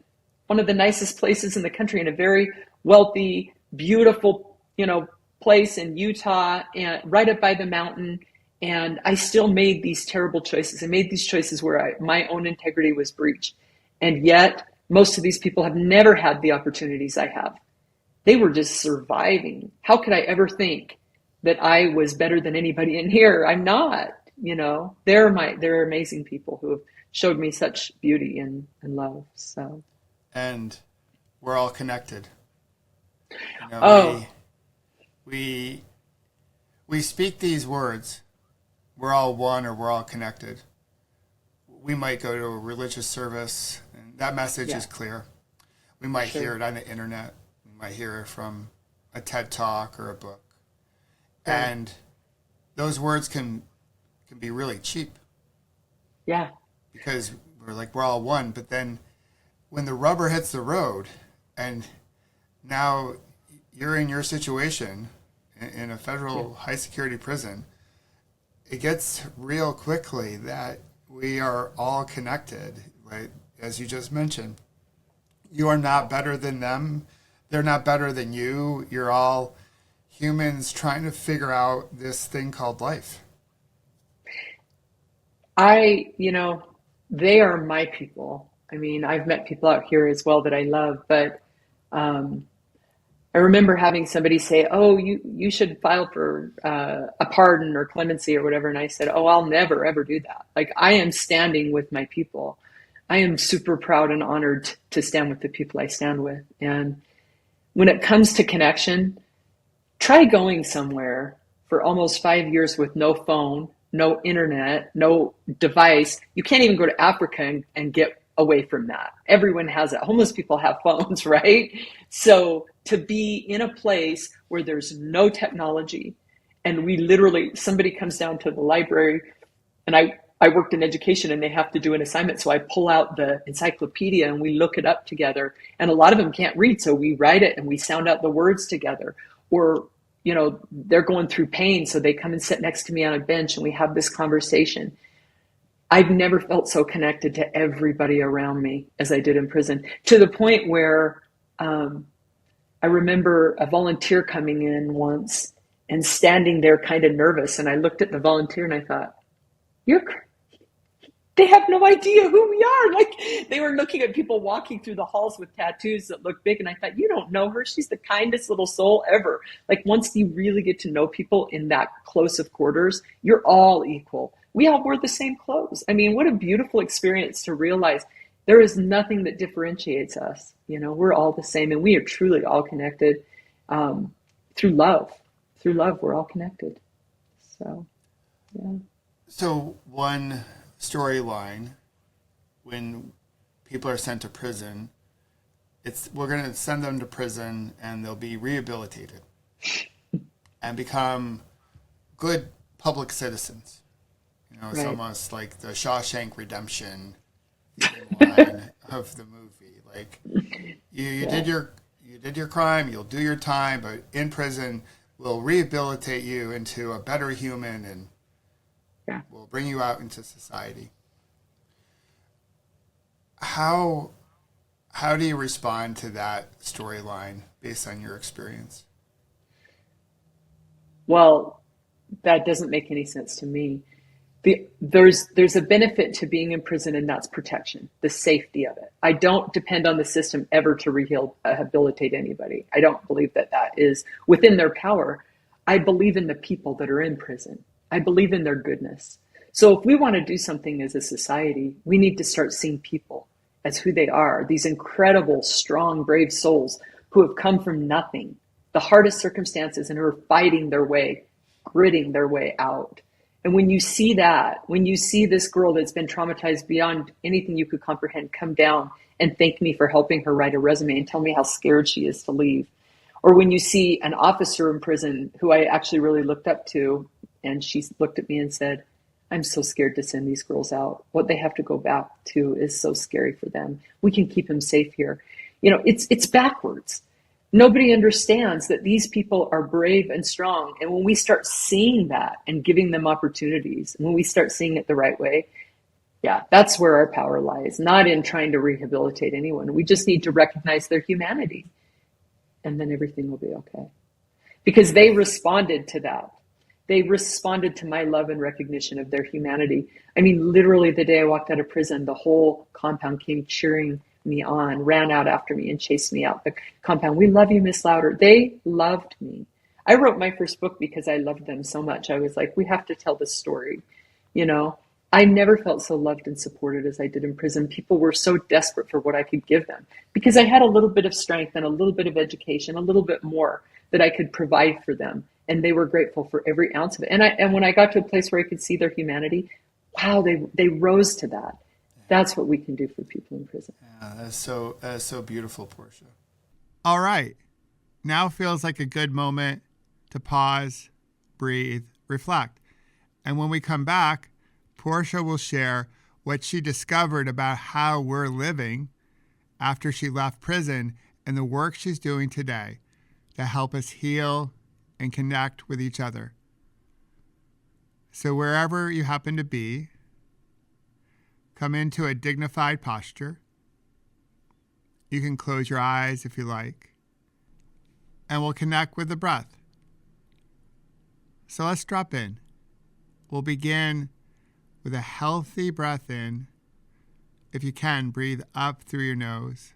one of the nicest places in the country, in a very wealthy, beautiful, place in Utah, and right up by the mountain. And I still made these terrible choices. I made these choices where my own integrity was breached. And yet, most of these people have never had the opportunities I have. They were just surviving. How could I ever think that I was better than anybody in here? I'm not, They're amazing people who have showed me such beauty and love. So. And we're all connected. We speak these words. We're all one, or we're all connected. We might go to a religious service, and that message is clear. We might hear it on the internet. We might hear it from a TED Talk or a book. Yeah. And those words can be really cheap. Yeah. Because we're all one. But then when the rubber hits the road, and now you're in your situation in a federal high security prison, it gets real quickly that we are all connected, right? As you just mentioned, you are not better than them. They're not better than you. You're all humans trying to figure out this thing called life. They are my people. I've met people out here as well that I love, but I remember having somebody say, "Oh, you should file for a pardon or clemency or whatever." And I said, "Oh, I'll never, ever do that. Like, I am standing with my people. I am super proud and honored to stand with the people I stand with." And when it comes to connection, try going somewhere for almost 5 years with no phone, no internet, no device. You can't even go to Africa and get away from that. Everyone has it. Homeless people have phones, right? So to be in a place where there's no technology, and somebody comes down to the library, and I worked in education, and they have to do an assignment. So I pull out the encyclopedia and we look it up together. And a lot of them can't read. So we write it and we sound out the words together. Or, they're going through pain. So they come and sit next to me on a bench and we have this conversation. I've never felt so connected to everybody around me as I did in prison, to the point where I remember a volunteer coming in once and standing there kind of nervous. And I looked at the volunteer and I thought, they have no idea who we are. Like, they were looking at people walking through the halls with tattoos that look big. And I thought, you don't know her. She's the kindest little soul ever. Like, once you really get to know people in that close of quarters, you're all equal. We all wore the same clothes. What a beautiful experience to realize there is nothing that differentiates us. We're all the same, and we are truly all connected through love. Through love, we're all connected. So, yeah. So one storyline, when people are sent to prison, we're going to send them to prison and they'll be rehabilitated and become good public citizens. You know, it's Right. almost like the Shawshank Redemption line of the movie. Like you did your crime, you'll do your time, but in prison we'll rehabilitate you into a better human and we'll bring you out into society. How do you respond to that storyline based on your experience? Well, that doesn't make any sense to me. There's a benefit to being in prison, and that's protection, the safety of it. I don't depend on the system ever to rehabilitate anybody. I don't believe that is within their power. I believe in the people that are in prison. I believe in their goodness. So if we want to do something as a society, we need to start seeing people as who they are, these incredible, strong, brave souls who have come from nothing, the hardest circumstances, and who are fighting their way, gritting their way out. And when you see that, when you see this girl that's been traumatized beyond anything you could comprehend come down and thank me for helping her write a resume and tell me how scared she is to leave, or when you see an officer in prison who I actually really looked up to, and she looked at me and said, I'm so scared to send these girls out. What they have to go back to is so scary for them. We can keep them safe here. You know, it's backwards. Nobody understands that these people are brave and strong. And when we start seeing that and giving them opportunities, when we start seeing it the right way, that's where our power lies, not in trying to rehabilitate anyone. We just need to recognize their humanity, and then everything will be okay. Because they responded to that. They responded to my love and recognition of their humanity. I mean, literally the day I walked out of prison, the whole compound came cheering me on, ran out after me and chased me out the compound. We love you, Miss Louder. They loved me. I wrote my first book because I loved them so much. I was like, we have to tell this story. You know, I never felt so loved and supported as I did in prison. People were so desperate for what I could give them because I had a little bit of strength and a little bit of education, a little bit more that I could provide for them. And they were grateful for every ounce of it. And when I got to a place where I could see their humanity, wow, they rose to that. That's what we can do for people in prison. Yeah, that's so beautiful, Portia. All right. Now feels like a good moment to pause, breathe, reflect. And when we come back, Portia will share what she discovered about how we're living after she left prison and the work she's doing today to help us heal and connect with each other. So wherever you happen to be, come into a dignified posture. You can close your eyes if you like, and we'll connect with the breath. So let's drop in. We'll begin with a healthy breath in. If you can, breathe up through your nose.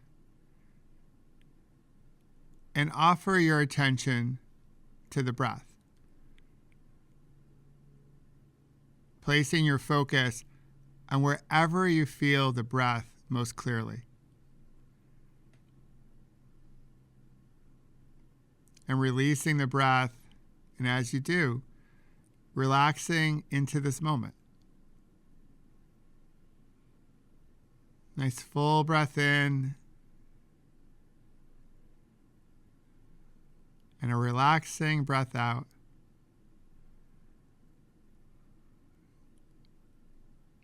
And offer your attention to the breath. Placing your focus on wherever you feel the breath most clearly. And releasing the breath, and as you do, relaxing into this moment. Nice full breath in, and a relaxing breath out.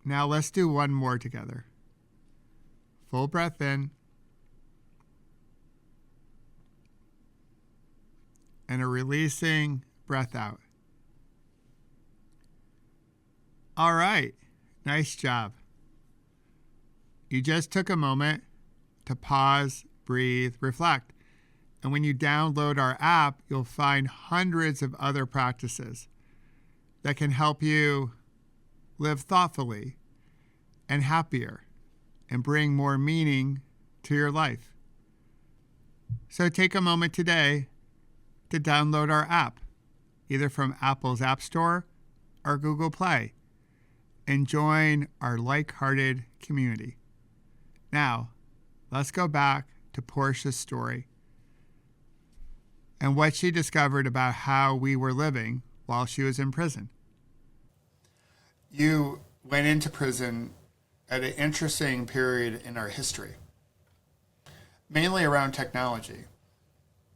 Now let's do one more together. Full breath in, and a releasing breath out. All right, nice job. You just took a moment to pause, breathe, reflect. And when you download our app, you'll find hundreds of other practices that can help you live thoughtfully and happier and bring more meaning to your life. So take a moment today to download our app, either from Apple's App Store or Google Play, and join our like-hearted community. Now, let's go back to Portia's story and what she discovered about how we were living while she was in prison. you went into prison at an interesting period in our history, mainly around technology.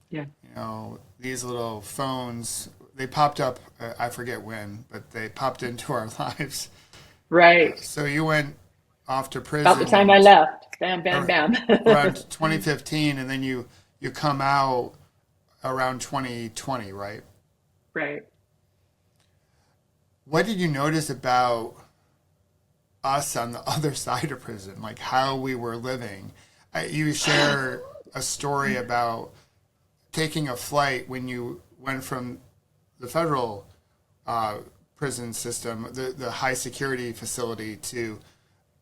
Yeah. You know, these little phones, they popped up, I forget when, but they popped into our lives. Right. So you went off to About the prison time I left. Bam, bam, bam. around 2015, and then you come out around 2020, right? Right. What did you notice about us on the other side of prison, like how we were living? You share a story about taking a flight when you went from the federal prison system, the high security facility, to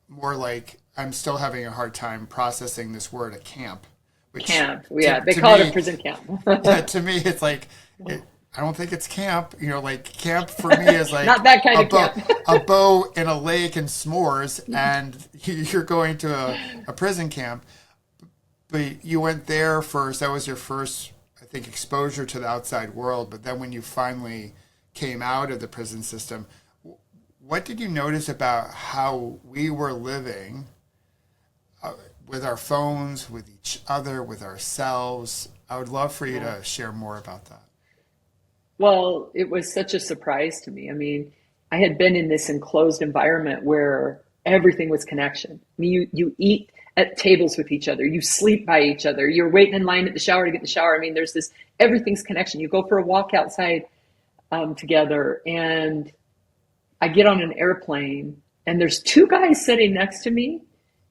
more like, I'm still having a hard time processing this word, a camp. Which Camp. Yeah, they to call it me, a prison camp. yeah, to me, it's like, I don't think it's camp. You know, like camp for me is like Not that kind of camp. a boat in a lake and s'mores, and you're going to a prison camp. But you went there first. That was your first, I think, exposure to the outside world. But then when you finally came out of the prison system, what did you notice about how we were living with our phones, with each other, with ourselves? I would love for you to share more about that. Well, it was such a surprise to me. I mean, I had been in this enclosed environment where everything was connection. I mean, you eat at tables with each other, you sleep by each other, you're waiting in line at the shower to get in the shower. I mean, there's this, everything's connection. You go for a walk outside together, and I get on an airplane, and there's two guys sitting next to me,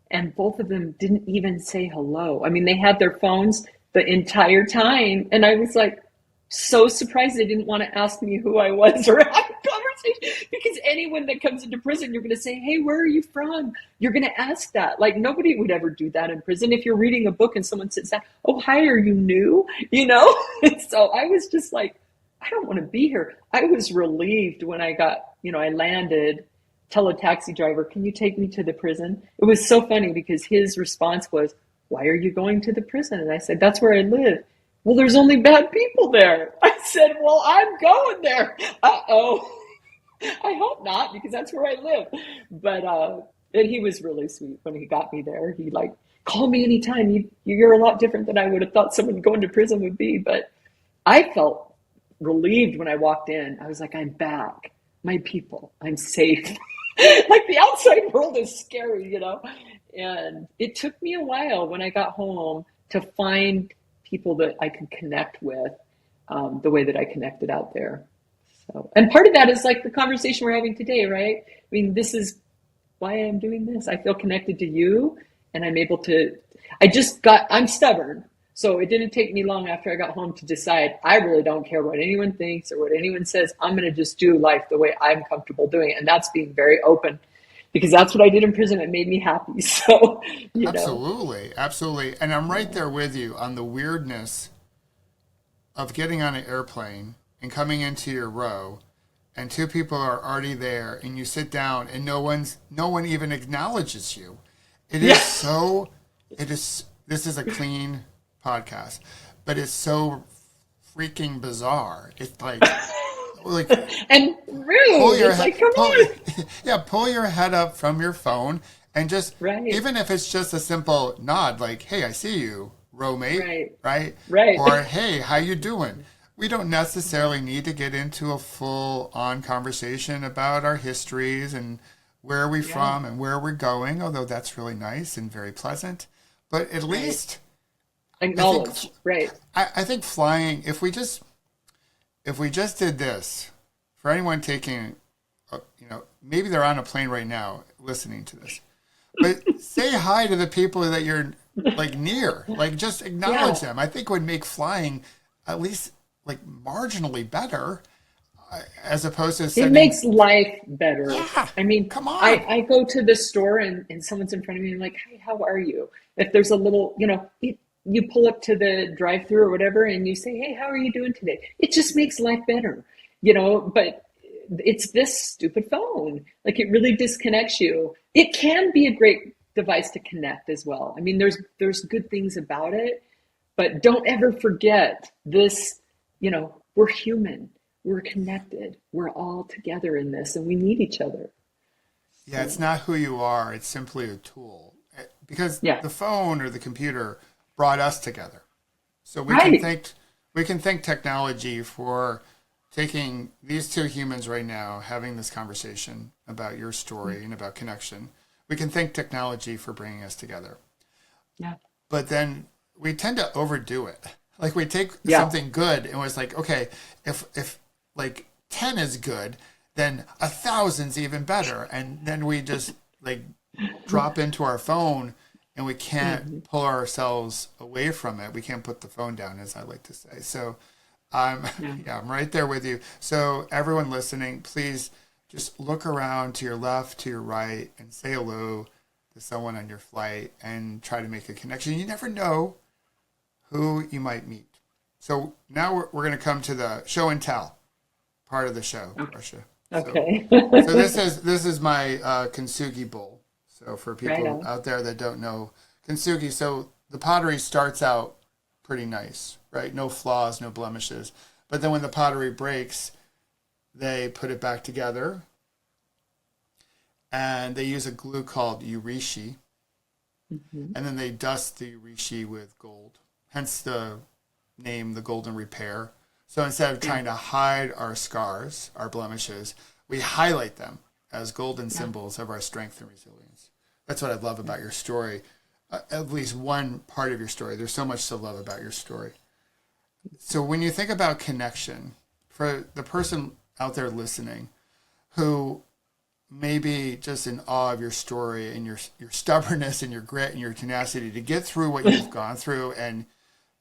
and both of them didn't even say hello. I mean, they had their phones the entire time, and I was like, so surprised they didn't want to ask me who I was or have a conversation, because anyone that comes into prison, you're going to say, hey, where are you from? You're going to ask that. Like, nobody would ever do that in prison. If you're reading a book and someone sits down, oh, hi, are you new? You know? So I was just like, I don't want to be here. I was relieved when I got, I landed, tell a taxi driver, can you take me to the prison? It was so funny because his response was, why are you going to the prison? And I said, that's where I live. Well, there's only bad people there. I said, well, I'm going there. Uh-oh. I hope not, because that's where I live. But and he was really sweet when he got me there. He like, call me anytime. You're a lot different than I would have thought someone going to prison would be. But I felt relieved when I walked in. I was like, I'm back. My people, I'm safe. Like the outside world is scary, And it took me a while when I got home to find people that I could connect with the way that I connected out there. So, and part of that is like the conversation we're having today, right? I mean, this is why I'm doing this. I feel connected to you, and I'm able to, I'm stubborn. So it didn't take me long after I got home to decide I really don't care what anyone thinks or what anyone says. I'm going to just do life the way I'm comfortable doing it. And that's being very open, because that's what I did in prison. It made me happy. So, Absolutely. Absolutely. And I'm right there with you on the weirdness of getting on an airplane and coming into your row, and two people are already there, and you sit down and no one even acknowledges you. This is a clean podcast, but it's so freaking bizarre. It's like and rude. Pull your head up from your phone and just, right. Even if it's just a simple nod, like, hey, I see you, roommate, right? Or, hey, how you doing? We don't necessarily need to get into a full-on conversation about our histories and where are we from and where we're going, although that's really nice and very pleasant. But at least acknowledge, I think flying, if we just did this, for anyone taking, maybe they're on a plane right now listening to this, but say hi to the people that you're like near, like just acknowledge them. I think would make flying at least like marginally better, as opposed to it makes life better. Yeah, I mean, come on. I go to the store and someone's in front of me and I'm like, hey, how are you? If there's a little, you pull up to the drive-thru or whatever and you say, hey, how are you doing today? It just makes life better, but it's this stupid phone. Like, it really disconnects you. It can be a great device to connect as well. I mean, there's good things about it, but don't ever forget this, we're human, we're connected, we're all together in this, and we need each other. Yeah, it's not who you are. It's simply a tool. Because Yeah, the phone or the computer brought us together. So right. we can thank technology for taking these two humans right now having this conversation about your story and about connection. We can thank technology for bringing us together. Yeah, But then we tend to overdo it. Like we take yeah, something good and was like, okay, if like 10 is good, then 1,000's even better. And then we just like drop into our phone and we can't hmm pull ourselves away from it. We can't put the phone down, as I like to say. So I'm yeah, yeah, I'm right there with you. So everyone listening, please just look around to your left, to your right, and say hello to someone on your flight and try to make a connection. You never know who you might meet. So now we're going to come to the show and tell part of the show, okay, Portia. So okay. so this is my Kintsugi bowl. So for Right people on. out there that don't know Kintsugi, so the pottery starts out pretty nice, right? No flaws, no blemishes. But then when the pottery breaks, they put it back together and they use a glue called urishi, hmm and then they dust the urishi with gold. Hence the name, the golden repair. So instead of Yeah, trying to hide our scars, our blemishes, we highlight them as golden yeah, symbols of our strength and resilience. That's what I love yeah. about your story. At least one part of your story. There's so much to love about your story. So when you think about connection, for the person out there listening who may be just in awe of your story and your stubbornness and your grit and your tenacity to get through what you've gone through and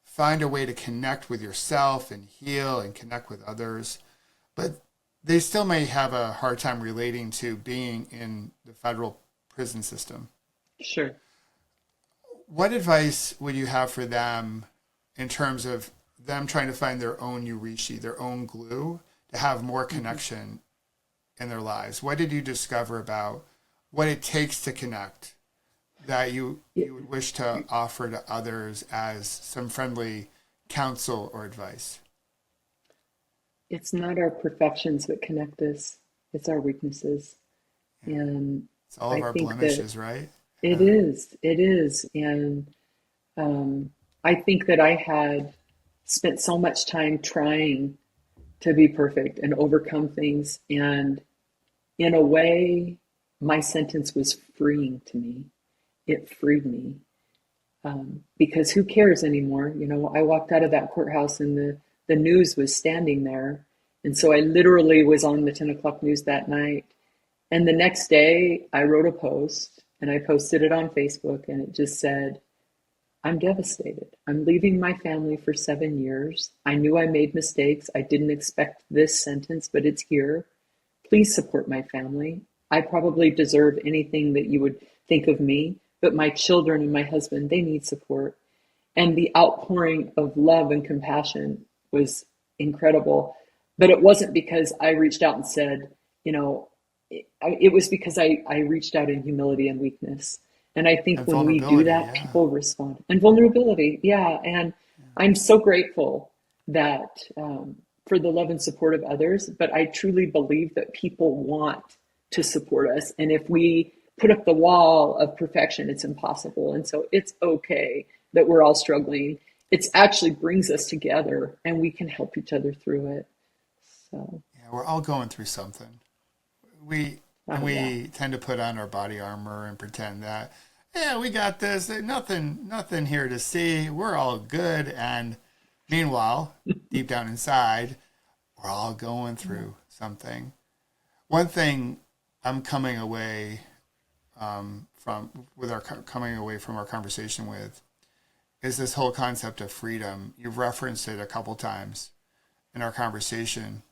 find a way to connect with yourself and heal and connect with others, but they still may have a hard time relating to being in the federal prison system. Sure. What advice would you have for them in terms of them trying to find their own Yurishi, their own glue, to have more hmm connection in their lives? What did you discover about what it takes to connect that you would wish to offer to others as some friendly counsel or advice? It's not our perfections that connect us, it's our weaknesses. Yeah. And It's all of I our think that blemishes, right? it Yeah. is, it is. And um, I think that I had spent so much time trying to be perfect and overcome things. And in a way, my sentence was freeing to me. It freed me because who cares anymore? You know, I walked out of that courthouse and the news was standing there. And so I literally was on the 10 o'clock news that night. And the next day, I wrote a post and I posted it on Facebook and it just said, I'm devastated. I'm leaving my family for 7 years. I knew I made mistakes. I didn't expect this sentence, but it's here. Please support my family. I probably deserve anything that you would think of me, but my children and my husband, they need support. And the outpouring of love and compassion was incredible. But it wasn't because I reached out and said, you know, it was because I reached out in humility and weakness. And I think And when we do vulnerability, that, yeah. people respond. And vulnerability, yeah. And I'm so grateful that for the love and support of others, but I truly believe that people want to support us. And if we put up the wall of perfection, it's impossible. And so it's okay that we're all struggling. It actually brings us together and we can help each other through it. So, Yeah, we're all going through something. We and oh, yeah. we tend to put on our body armor and pretend that, yeah, we got this. Nothing here to see. We're all good. And meanwhile, deep down inside, we're all going Yeah. through something. One thing I'm coming away coming away from our conversation with is this whole concept of freedom. You've referenced it a couple times in our conversation.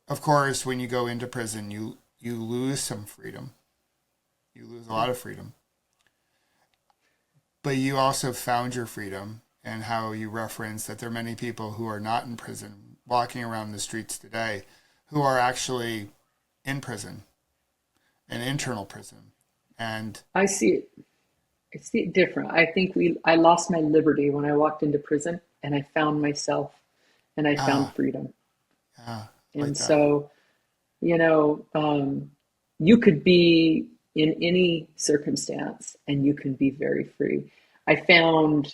Of course, when you go into prison, you lose some freedom. You lose a Yeah. lot of freedom, but you also found your freedom, and how you reference that there are many people who are not in prison walking around the streets today who are actually in prison, an internal prison. And I see it. I see it different. I think I lost my liberty when I walked into prison and I found myself and I found ah, freedom. yeah, like And that. so, you know, you could be in any circumstance and you can be very free. I found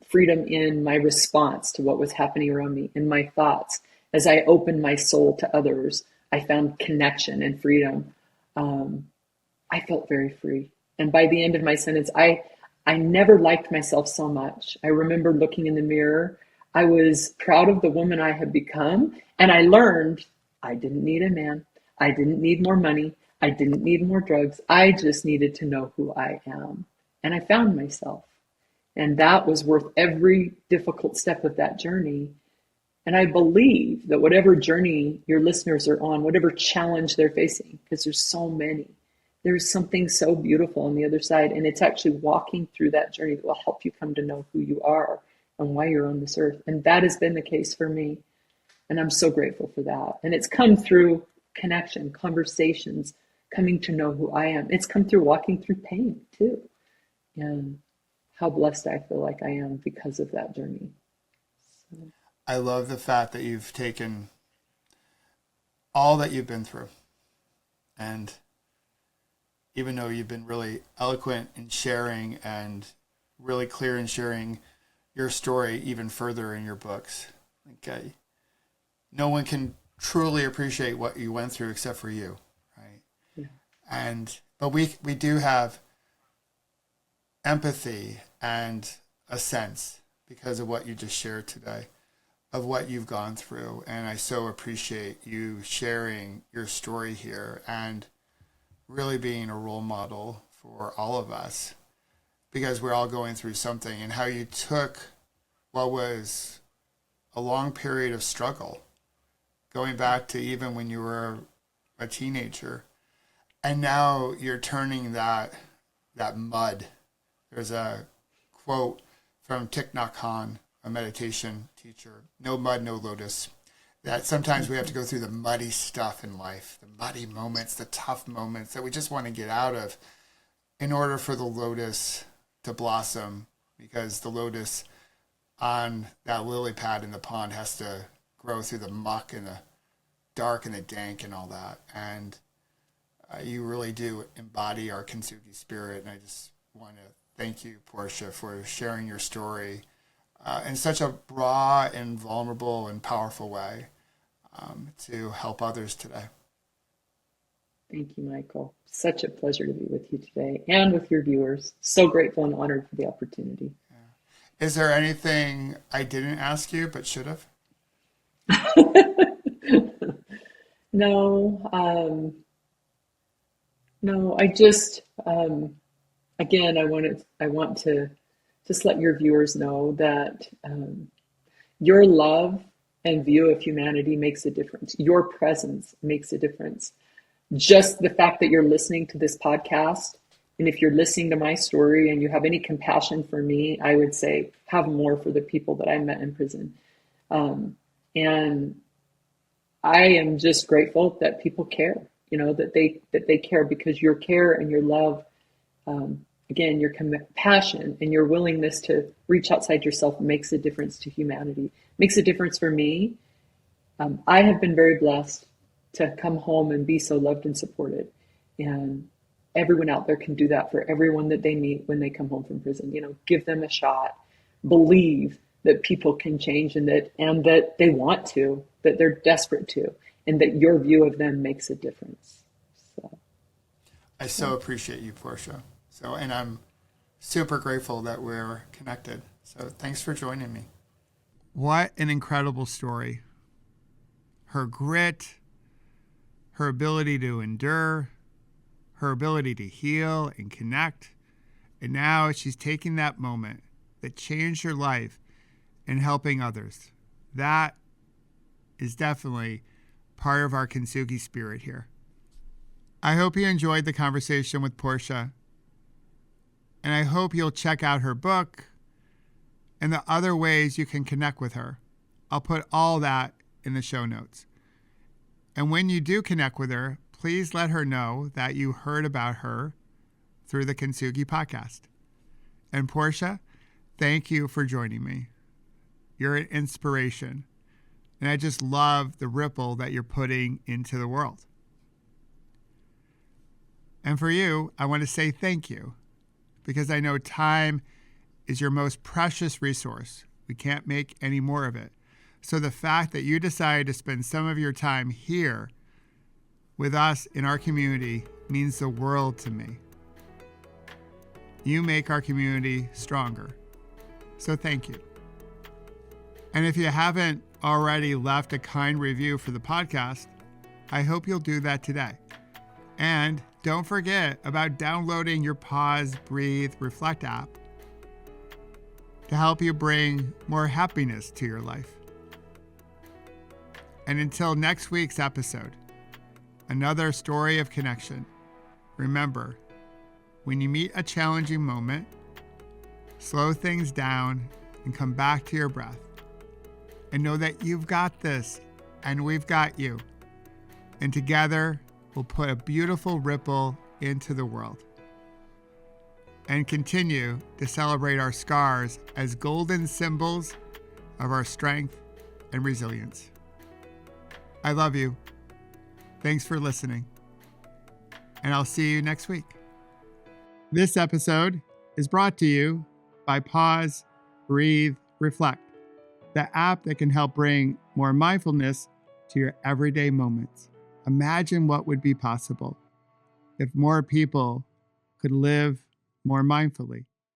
freedom in my response to what was happening around me, in my thoughts. As I opened my soul to others, I found connection and freedom. I felt very free. And by the end of my sentence, I never liked myself so much. I remember looking in the mirror. I was proud of the woman I had become. And I learned I didn't need a man. I didn't need more money. I didn't need more drugs. I just needed to know who I am. And I found myself. And that was worth every difficult step of that journey. And I believe that whatever journey your listeners are on, whatever challenge they're facing, because there's so many, there's something so beautiful on the other side. And it's actually walking through that journey that will help you come to know who you are and why you're on this earth. And that has been the case for me. And I'm so grateful for that. And it's come through connection, conversations, coming to know who I am. It's come through walking through pain too. And how blessed I feel like I am because of that journey. So. I love the fact that you've taken all that you've been through. And even though you've been really eloquent in sharing and really clear in sharing your story even further in your books, okay, no one can truly appreciate what you went through except for you, right? Yeah. But we do have empathy and a sense because of what you just shared today of what you've gone through. And I so appreciate you sharing your story here and really being a role model for all of us because we're all going through something, and how you took what was a long period of struggle, going back to even when you were a teenager, and now you're turning that mud. There's a quote from Thich Nhat Hanh, a meditation teacher, no mud, no lotus, that sometimes we have to go through the muddy stuff in life, the muddy moments, the tough moments that we just want to get out of in order for the lotus to blossom, because the lotus on that lily pad in the pond has to grow through the muck and the dark and the dank and all that. And you really do embody our Kintsugi spirit. And I just want to thank you, Portia, for sharing your story in such a raw and vulnerable and powerful way to help others today. Thank you, Michael. Such a pleasure to be with you today and with your viewers. So grateful and honored for the opportunity. Yeah. Is there anything I didn't ask you but should have? No. No, I just, again, I want to just let your viewers know that your love and view of humanity makes a difference. Your presence makes a difference. Just the fact that you're listening to this podcast, and if you're listening to my story and you have any compassion for me, I would say have more for the people that I met in prison. And I am just grateful that people care, that they care, because your care and your love, again, your compassion and your willingness to reach outside yourself makes a difference to humanity, makes a difference for me. I have been very blessed to come home and be so loved and supported. And everyone out there can do that for everyone that they meet when they come home from prison. Give them a shot. Believe that people can change and that they want to, that they're desperate to, and that your view of them makes a difference. I so appreciate you, Portia. And I'm super grateful that we're connected. So thanks for joining me. What an incredible story. Her grit, her ability to endure, her ability to heal and connect. And now she's taking that moment that changed her life and helping others. That is definitely part of our Kintsugi spirit here. I hope you enjoyed the conversation with Portia, and I hope you'll check out her book and the other ways you can connect with her. I'll put all that in the show notes. And when you do connect with her, please let her know that you heard about her through the Kintsugi Podcast. And Portia, thank you for joining me. You're an inspiration. And I just love the ripple that you're putting into the world. And for you, I want to say thank you, because I know time is your most precious resource. We can't make any more of it. So the fact that you decided to spend some of your time here with us in our community means the world to me. You make our community stronger. So thank you. And if you haven't already left a kind review for the podcast, I hope you'll do that today. And don't forget about downloading your Pause, Breathe, Reflect app to help you bring more happiness to your life. And until next week's episode, another story of connection. Remember, when you meet a challenging moment, slow things down and come back to your breath. And know that you've got this, and we've got you. And together, we'll put a beautiful ripple into the world. And continue to celebrate our scars as golden symbols of our strength and resilience. I love you. Thanks for listening. And I'll see you next week. This episode is brought to you by Pause, Breathe, Reflect, the app that can help bring more mindfulness to your everyday moments. Imagine what would be possible if more people could live more mindfully.